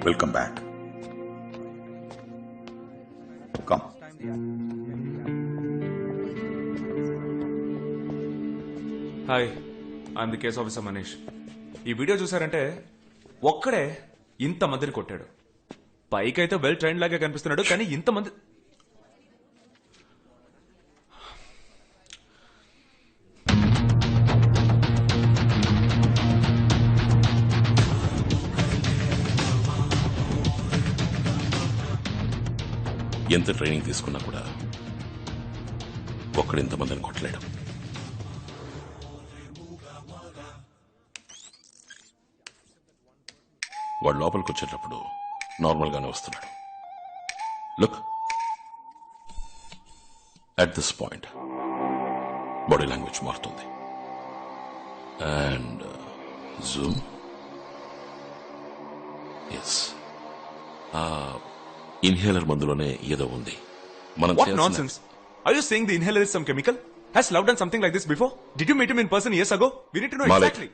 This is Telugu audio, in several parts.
Welcome back. Come. Hi I'm the case officer Manish. ఈ వీడియో చూసారంటే ఒక్కడే ఇంతమందిని కొట్టాడు. పైకైతే వెల్ ట్రైన్ లాగా కనిపిస్తున్నాడు, కానీ ఇంతమంది ఎంత ట్రైనింగ్ తీసుకున్నా కూడా ఒక్కడు ఇంతమందిని కొట్టలేడు. వాడు లోపలికి వచ్చేటప్పుడు నార్మల్ గానే వస్తున్నాడు. Look at this point body language మారుతుంది. And zoom. ఎస్, ఇన్హేలర్ మందులోనే ఏదో ఉంది. మనం What nonsense? Are you saying the inhaler is some chemical? Has Love done something like this before? Did you meet him in person years ago? We need to know Malik. exactly.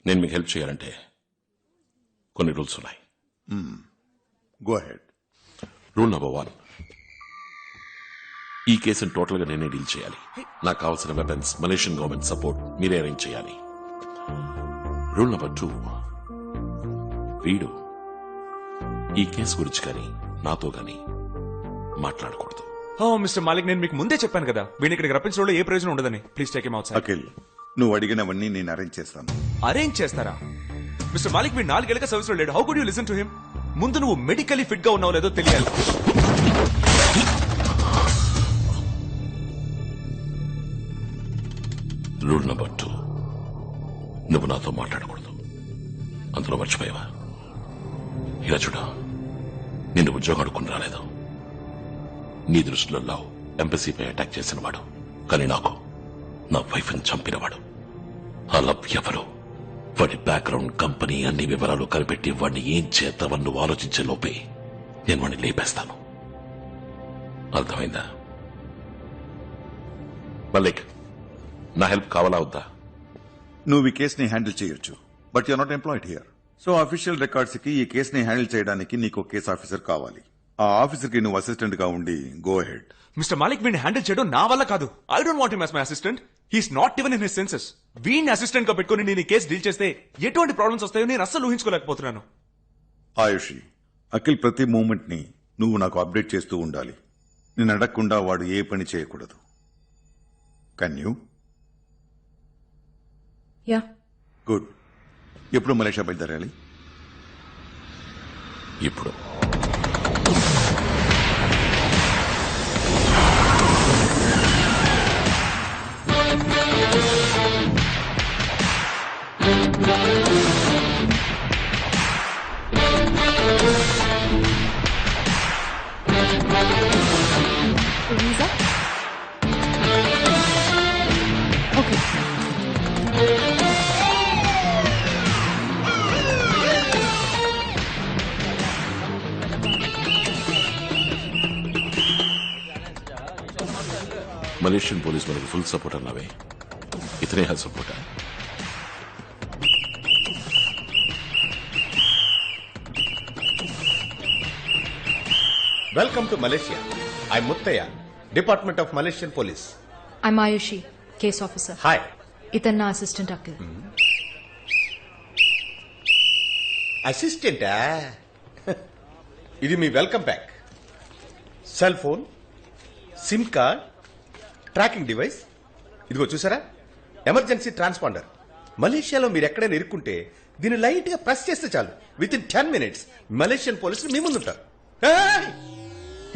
నేను మీకు హెల్ప్ చేయాలంటే కొన్ని రూల్స్ ఉన్నాయి. Go ahead. రూల్ నెంబర్ 1, ఈ కేసును టోటల్ గా నేనే డీల్ చేయాలి. నాకు కావాల్సిన వెపన్స్, మలేషియన్ గవర్నమెంట్ సపోర్ట్ మీరే అరేంజ్ చేయాలి. రూల్ నెంబర్ 2, వీడు ఈ కేసు గురించి కానీ నాతో కానీ మాట్లాడకూడదు. మిస్టర్ మాలిక్, నేను మీకు ముందే చెప్పాను కదా, వీడిని ఇక్కడికి రప్పించడంలో ఏ ప్రయోజనం ఉండదని. Please take him out side. Akhil, నువ్వు అడిగినవన్నీ నేను అరేంజ్ చేస్తాను. అరేంజ్ చేస్తారా? మిస్టర్ మాలిక్, వీడు 4 ఏళ్ళగా సర్వీస్ లో లేడు. How could you listen to him? ముందు నువ్వు మెడికలీ ఫిట్ గా ఉన్నావు లేదో తెలియాలి. రూల్ నెంబర్ 2, నువ్వు నాతో మాట్లాడకూడదు. అందులో మర్చిపోయావా? ఇలా చూడు, నిన్ను ఉద్యోగం అడుక్కుని రాలేదు. నీ దృష్టిలో లవ్ ఎంబసీపై అటాక్ చేసిన వాడు, కానీ నాకు నా వైఫ్ ని చంపినవాడు. ఆ లవ్ ఎవరు, వాడి బ్యాక్గ్రౌండ్, కంపెనీ అన్ని వివరాలు కనిపెట్టి వాడిని ఏం చేద్దామని నువ్వు ఆలోచించే లోపే నేను వాడిని లేపేస్తాను. అర్థమైందా? మల్లిక్, నా హెల్ప్ కావాలా వద్దా? నువ్వు ఈ కేసుని హ్యాండిల్ చేయొచ్చు, but you're not employed here. So official records కి ఈ కేసుని హ్యాండిల్ చేయడానికి నీకు కేస్ ఆఫీసర్ కావాలి. ఆ ఆఫీసర్ కి నువ్వు అసిస్టెంట్ గా ఉండి గో హెడ్. మిస్టర్ మాలిక్, వీడిని హ్యాండిల్ చేయడం నా వల్ల కాదు. I don't want him as my assistant. He's not even in his senses. వీడిని అసిస్టెంట్ గా పెట్టుకుని నేను ఈ కేసు డీల్ చేస్తే ఎటువంటి ప్రాబ్లమ్స్ వస్తాయో నేను అస్సలు ఊహించుకోలేకపోతున్నాను. ఆయుషి, అఖిల్ ప్రతి మూమెంట్ ని నువ్వు నాకు అప్డేట్ చేస్తూ ఉండాలి. నేను అడగకుండా వాడు ఏ పని చేయకూడదు. Can you? యా. గుడ్. ఎప్పుడు మలేషియా బయలుదేరాలి? ఇప్పుడు. Visa? Okay. మలేషియన్ పోలీస్ మనకు ఫుల్ సపోర్ట్ అన్నావే, ఇతనే help సపోర్టా? Welcome to Malaysia. I'm Muttaya, Department of Malaysian Police. I'm Ayushi, case officer. Hi. ఇతను నా అసిస్టెంట్ అఖిల్. అసిస్టెంటా? ఇది మీ welcome pack. Cell phone, SIM card, tracking device. ఇదిగో చూసారా, ఎమర్జెన్సీ ట్రాన్స్పాండర్. మలేషియాలో మీరు ఎక్కడైనా ఇరుక్కుంటే దీన్ని లైట్ గా ప్రెస్ చేస్తే చాలు, విత్ ఇన్ 10 minutes మలేషియన్ పోలీసులు మీ ముందుంటారు.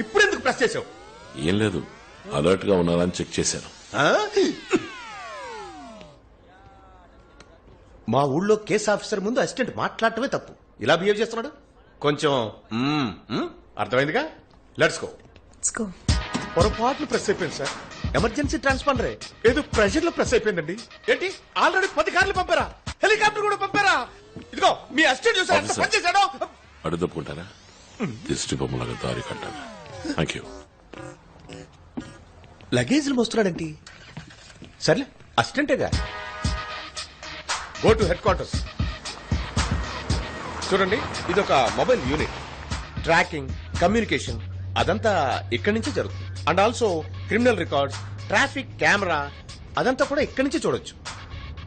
ఇప్పుడు ఎందుకు ప్రెస్ చేసావు? ఏం లేదు, అలర్ట్ గా ఉన్నారని చెక్ చేశాను. మా ఊళ్ళో కేసు ఆఫీసర్ ముందు అసిస్టెంట్ మాట్లాడటమే తప్పు. ఇలా బిహేవ్ చేస్తున్నాడు. కొంచెం అర్థమైందిగా. Let's go. Let's go. పొరపాట్లు ప్రెస్ అయిపోయింది సార్. ఎమర్జెన్సీ ట్రాన్స్పాండరే ఏదో ప్రెషర్ లో ప్రెస్ అయిపోయిందండి. ఏంటి, ఆల్రెడీ 10 కార్లు పంపారా? హెలికాప్టర్ కూడా పంపారా? ఇదిగో మీ అసిస్టెంట్ చూసారు ఎంత పని చేశాడో. అడుగుకుంటారా? దిష్టి బొమ్మలాగా దారి కట్టాను. Thank you. లగేజ్లు మోస్తున్నాడేంటి? సర్లే, అసిస్టెంటేగా. Go to headquarters. చూడండి, ఇది ఒక మొబైల్ యూనిట్. ట్రాకింగ్, కమ్యూనికేషన్ అదంతా ఇక్కడి నుంచే జరుగుతుంది. And also criminal records, traffic camera అదంతా కూడా ఇక్కడి నుంచే చూడొచ్చు.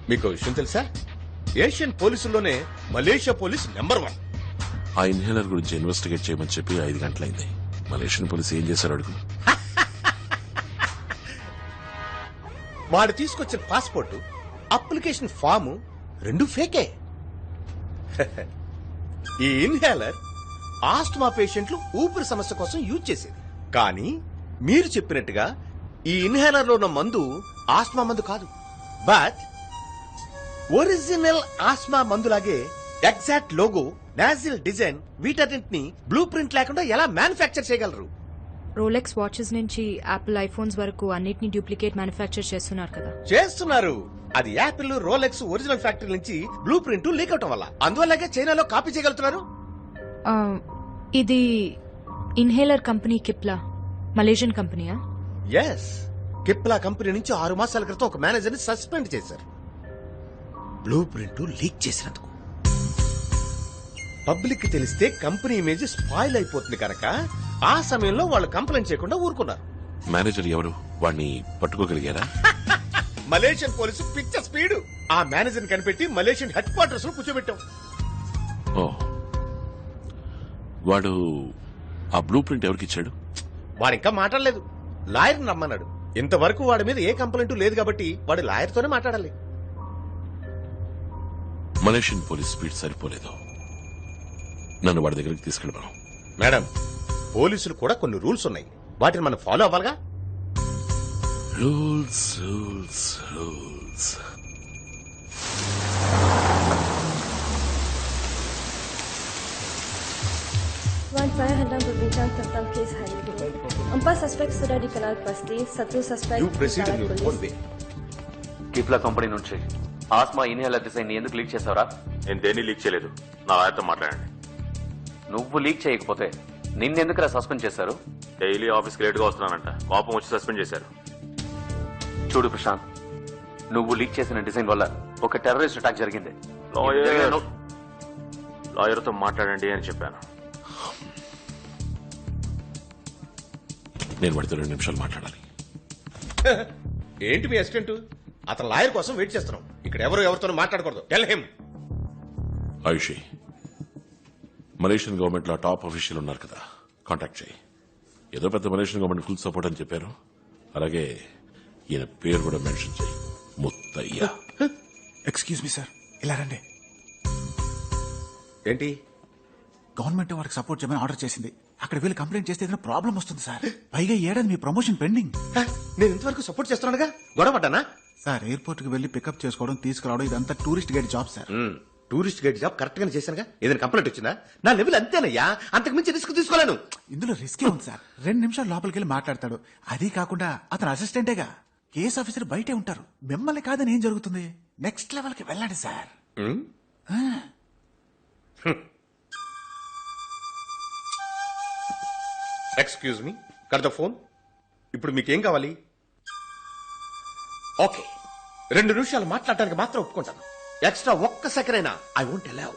మీకు విషయం తెలుసా, ఏషియన్ పోలీసుల్లోనే మలేషియా పోలీస్ నెంబర్ 1. ఆ ఇన్హేలర్ గురించి ఇన్వెస్టిగేట్ చేయమని చెప్పి 5 గంటలైంది. మలేషియన్ పోలీస్ ఏం చేశారు అడుగు. వాడు తీసుకొచ్చిన పాస్పోర్ట్, అప్లికేషన్ ఫాము 2 ఫేకే. ఈ ఇన్హేలర్ ఆస్ట్మా పేషెంట్లు ఊపిరి సమస్య కోసం యూజ్ చేసేది. కానీ మీరు చెప్పినట్టుగా ఈ ఇన్హేలర్ లో ఉన్న మందు ఆస్మా మందు కాదు, బట్ ఒరిజినల్ ఆస్మా మందులాగే ఎగ్జాక్ట్ లోగో, నాజిల్ డిజైన్ వీటన్నింటిని బ్లూ ప్రింట్ లేకుండా ఎలా మ్యానుఫ్యాక్చర్ చేయగలరు? రోలెక్స్ వాచెస్ నుంచి యాపిల్ ఐఫోన్స్ వరకు అన్నిటిని డూప్లికేట్ మ్యానుఫ్యాక్చర్ చేస్తున్నారు కదా. చేస్తున్నారు. అది యాపిల్, రోలెక్స్ ఒరిజినల్ ఫ్యాక్టరీ నుంచి బ్లూ ప్రింట్ లీక్ అవటం వల్ల, అందువల్లగే చైనాలో కాపీ చేయగలుగుతున్నారు. ఇది ఇన్హేలర్ కంపెనీ కిప్లా, మలేషియన్ కంపెనీయా? ఎస్, కిప్లా కంపెనీ నుంచి 6 మాసాల క్రితం ఒక మేనేజర్ ని సస్పెండ్ చేశారు, బ్లూ ప్రింట్ లీక్ చేసినందుకు. పబ్లిక్ కి తెలిస్తే కంపెనీ ఇమేజ్ స్పాయిల్ అయిపోతుంది కనుక ఆ సమయంలో వాళ్ళు కంప్లైంట్ చేయకుండా ఊరుకున్నారు. మేనేజర్ ఎవరు? వాడిని పట్టుకోగలిగారా? మలేషియన్ పోలీసు పిచ్చ స్పీడ్. ఆ మేనేజర్ ని కనిపెట్టి మలేషియన్ హెడ్ క్వార్టర్స్ లో కూర్చోబెట్టాం. ఓ, వాడు ఆ బ్లూ ప్రింట్ ఎవరికి ఇచ్చాడు? వాడు ఇంకా మాట్లాడలేదు, లాయర్ రమ్మన్నాడు. ఇంతవరకు వాడి మీద ఏ కంప్లైంట్ లేదు కాబట్టి వాడు లాయర్ తోనే మాట్లాడాలి. మలేషియన్ పోలీస్ స్పీడ్ సరిపోలేదు. నన్ను వాడి దగ్గరికి తీసుకెళ్ళమను. మేడం, పోలీసులు కూడా కొన్ని రూల్స్ ఉన్నాయి, వాటిని మనం ఫాలో అవ్వాలిగా. Rules rules rules. Saya hendak berbincang tentang kes hari ini. 4 suspek sudah dikenal pasti, 1 suspek you proceed in dikenal your own way. Cipla company నుంచి ఆస్మా ఇన్హేలర్ డిజైన్ ఎందుకు లీక్ చేసావురా? నేను దేన్ని లీక్ చేయలేదు. నా లాయర్తో మాట్లాడండి. నువ్వు లీక్ చేయకపోతే నిన్నెందుకురా సస్పెండ్ చేశారు? డైలీ ఆఫీస్కి లేట్గా వస్తున్నానంట, కోపం వచ్చి సస్పెండ్ చేశారు. చూడు ప్రశాంత్, నువ్వు లీక్ చేసిన డిజైన్ వల్ల ఒక టెర్రరిస్ట్ అటాక్ జరిగింది. లాయర్తో మాట్లాడండి అని చెప్పాను. నేను వాడితో 2 నిమిషాలు మాట్లాడాలి. ఏంటి మీ అసిస్టెంట్? అతను లాయర్ కోసం వెయిట్ చేస్తున్నాం. ఇక్కడ ఎవరితో మాట్లాడకూడదు. Tell him. Ayushi, Malaysian government లో టాప్ అఫీషియల్ ఉన్నారు కదా, కాంటాక్ట్ చేయి. ఏదో పెద్ద మలేషియన్ గవర్నమెంట్ ఫుల్ సపోర్ట్ అని చెప్పారు. అలాగే ఈయన పేరు కూడా మెన్షన్ చేయి, ముత్తయ్య. ఎక్స్క్యూజ్ మీ సార్, ఇలా రండి. ఏంటి? గవర్నమెంట్ వారికి సపోర్ట్ చేయమని ఆర్డర్ చేసింది. అక్కడ వీళ్ళు కంప్లైంట్ చేస్తే ఏదైనా ప్రాబ్లం వస్తుంది సార్. పైగా ఏడాది మీ ప్రమోషన్ పెండింగ్. నేను ఇంతవరకు సపోర్ట్ చేస్తున్నానుగా, గొడవ పడ్డానా? సార్, ఎయిర్పోర్ట్ కి వెళ్లి పికప్ చేసుకోవడం, తీసుకురావడం ఇదంతా tourist guide job sir. Tourist guide job correct గానే చేశానుగా. ఏదైనా కంప్లైంట్ వచ్చిందా? నా లెవెల్ అంతేనయ్యా, అంతకు మించి రిస్క్ తీసుకోలేను. ఇందులో రిస్కే ఉంది సార్. 2 నిమిషాలు లోపలికి వెళ్ళి మాట్లాడతాడు. అది కాకుండా అతను అసిస్టెంటేగా, కేస్ ఆఫీసర్ బయటే ఉంటారు. మిమ్మల్ని కాదని ఏం జరుగుతుంది? నెక్స్ట్ లెవెల్ కి వెళ్ళండి sir. Excuse me, cut the phone. ఇప్పుడు మీకేం కావాలి? ఓకే, 2 నిమిషాలు మాట్లాడటానికి మాత్రం ఒప్పుకుంటాను. ఎక్స్ట్రా 1 సెకండ్ అయినా ఐ వోంట్ అలౌ.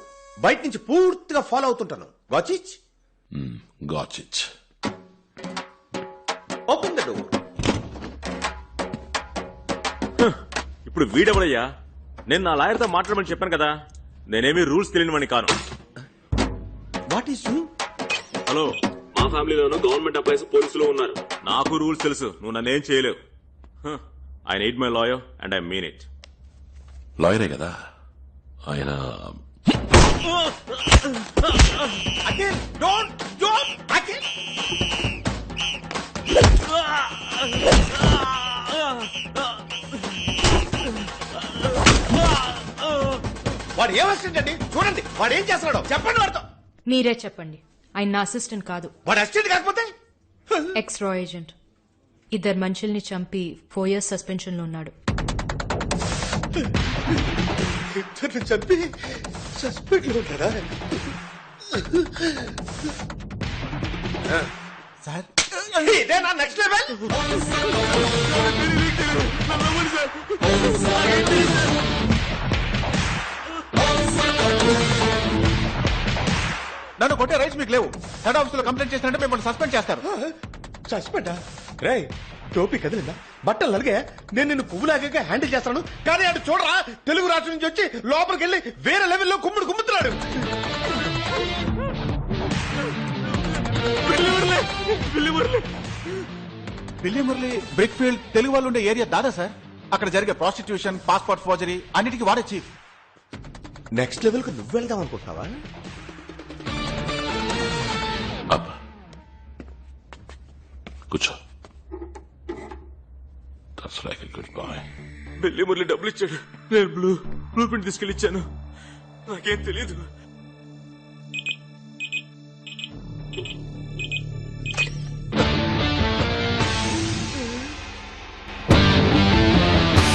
బయట నుంచి పూర్తిగా ఫాలో అవుతుంటాను. Watch it. Got it. Open the door. ఇప్పుడు వీడెవడయ్యా? నేను నా లాయర్తో మాట్లాడమని చెప్పాను కదా. నేనేమీ రూల్స్ తెలియనివని కాను. What is you? హలో, మా ఫ్యామిలీలోనూ గవర్నమెంట్ ఎంప్లాయీస్ పోలీసులు ఉన్నారు. నాకు రూల్స్ తెలుసు, నువ్వు నన్నేం చేయలేవు. I need my lawyer and I mean it. లాయరే కదా ఆయన. Again, don't jump. Again. వాడు ఏం అసిస్టెంట్ అండి? చూడండి వాడు ఏం చేస్తున్నాడో చెప్పండి. వాడితో మీరే చెప్పండి. ఆయన నా అసిస్టెంట్ కాదు. వాడు అసిస్టెంట్ కాకపోతే ఎక్స్ రా ఏజెంట్. 2 మనుషుల్ని చంపి 4 years సస్పెన్షన్ లో ఉన్నాడు. ఇద్దరిని చంపి సస్పెండ్ లో ఉంటాడా? సార్, ఇదే నా నెక్స్ట్ లెవెల్. నన్ను కొట్టే రైట్స్ మీకు లేవు. హెడ్ ఆఫీస్ లో కంప్లైంట్ చేసినట్టు మిమ్మల్ని సస్పెండ్ చేస్తారు. సస్పెండా? రే టోపీ కదిలిందా, బట్టలు నలిగే, నేను నిన్ను పువ్వులాగా హ్యాండిల్ చేస్తాను. కానీ అటు చూడరా, తెలుగు రాష్ట్రం నుంచి వచ్చి లోపలికి వెళ్ళి వేరే లెవెల్లో కుమ్ముతున్నాడు. బిల్లి మురళి బ్రిక్ ఫీల్డ్ తెలుగు వాళ్ళు ఉండే ఏరియా దాదా సార్. అక్కడ జరిగే ప్రాస్టిట్యూషన్, పాస్పోర్ట్ ఫోర్జరీ అన్నిటికీ వాడే చీఫ్. నెక్స్ట్ లెవెల్ కు నువ్వు వెళ్దాం అనుకుంటున్నావా? అబ్బా కూర్చో. That's like a good boy. బిల్లి మురళి డబ్బులు ఇచ్చాడు, నేను బ్లూ ప్రింట్ తీసుకెళ్ళి ఇచ్చాను. నాకేం తెలీదు.